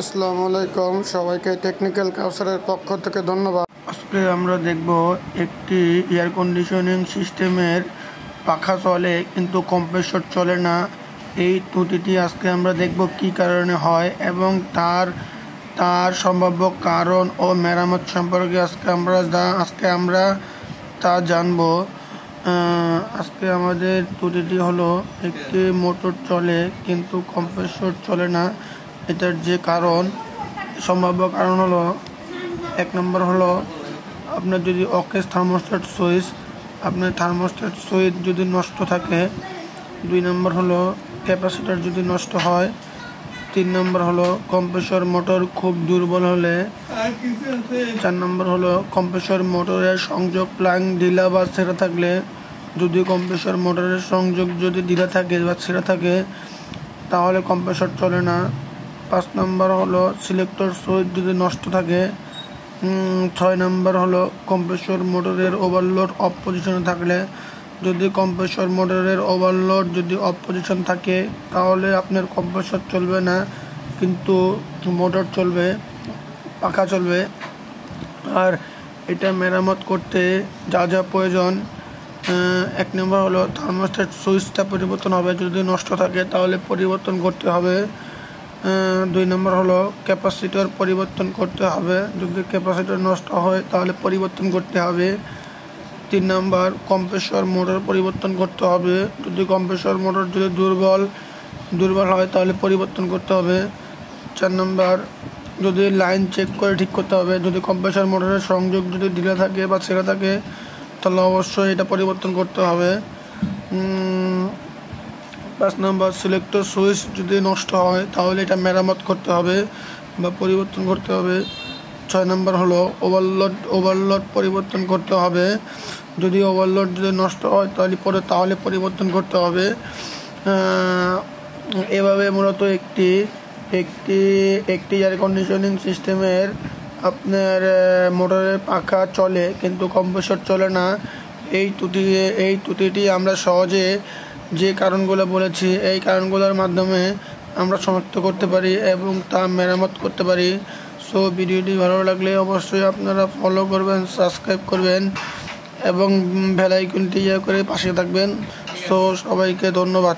আসসালামু আলাইকুম সবাইকে টেকনিক্যাল কাউসারের পক্ষ থেকে ধন্যবাদ। আজকে আমরা দেখব একটি এয়ার কন্ডিশনিং সিস্টেমের পাখা চলে কিন্তু কম্প্রেসর চলে না। এই ত্রুটিটি আজকে আমরা দেখব কি কারণে হয় এবং তার সম্ভাব্য কারণ ও মেরামত সম্পর্কে আজকে আমরা তা জানব। আজকে আমাদের ত্রুটিটি হলো একটি মোটর চলে কিন্তু কম্প্রেসর চলে না। এটার যে সম্ভাব্য কারণ হলো, 1 নম্বর হলো আপনার যদি অকেজ থার্মোস্ট্যাট সুইচ যদি নষ্ট থাকে। 2 নম্বর হলো ক্যাপাসিটর যদি নষ্ট হয়। 3 নম্বর হলো কম্প্রেসর মোটর খুব দুর্বল হলে। 4 নম্বর হলো কম্প্রেসর মোটরের সংযোগ প্লাগ ঢিলা বা ছেঁড়া থাকলে। যদি কম্প্রেসর মোটরের সংযোগ যদি ঢিলা থাকে বা ছেঁড়া থাকে তাহলে কম্প্রেসর চলে না। 5 নম্বর হলো সিলেক্টর সুইচ যদি নষ্ট থাকে। 6 নম্বর হলো কম্প্রেসর মোটরের ওভারলোড অফ পজিশনে থাকলে। যদি কম্প্রেসর মোটরের ওভারলোড যদি অফ পজিশন থাকে তাহলে আপনার কম্প্রেসর চলবে না কিন্তু মোটর চলবে, পাখা চলবে। আর এটা মেরামত করতে যা যা প্রয়োজন, 1 নম্বর হলো থার্মোস্ট্যাট সুইচটা পরিবর্তন হবে, যদি নষ্ট থাকে তাহলে পরিবর্তন করতে হবে। 2 নম্বর হলো ক্যাপাসিটর পরিবর্তন করতে হবে, যদি ক্যাপাসিটর নষ্ট হয় তাহলে পরিবর্তন করতে হবে। 3 নম্বর কম্প্রেসর মোটর পরিবর্তন করতে হবে, যদি কম্প্রেসর মোটর যদি দুর্বল হয় তাহলে পরিবর্তন করতে হবে। 4 নম্বর যদি লাইন চেক করে ঠিক করতে হবে, যদি কম্প্রেসর মোটরের সংযোগ যদি ঢিলা থাকে বা ছেঁড়া থাকে তাহলে অবশ্যই এটা পরিবর্তন করতে হবে। 5 নম্বর সিলেক্টর সুইচ যদি নষ্ট হয় তাহলে এটা মেরামত করতে হবে বা পরিবর্তন করতে হবে। 6 নম্বর হলো ওভারলোড পরিবর্তন করতে হবে, যদি ওভারলোড যদি নষ্ট হয় তাহলে পরিবর্তন করতে হবে। এভাবে মূলত একটি এয়ার কন্ডিশনিং সিস্টেমের আপনার মোটরের পাখা চলে কিন্তু কম্প্রেসর চলে না। এই ত্রুটিটি আমরা সহজে যে কারণগুলো বলেছি এই কারণগুলোর মাধ্যমে আমরা শনাক্ত করতে পারি এবং তা মেরামত করতে পারি। সো ভিডিওটি ভালো লাগলে অবশ্যই আপনারা ফলো করবেন, সাবস্ক্রাইব করবেন এবং বেল আইকনটি করে পাশে থাকবেন। সো সবাইকে ধন্যবাদ।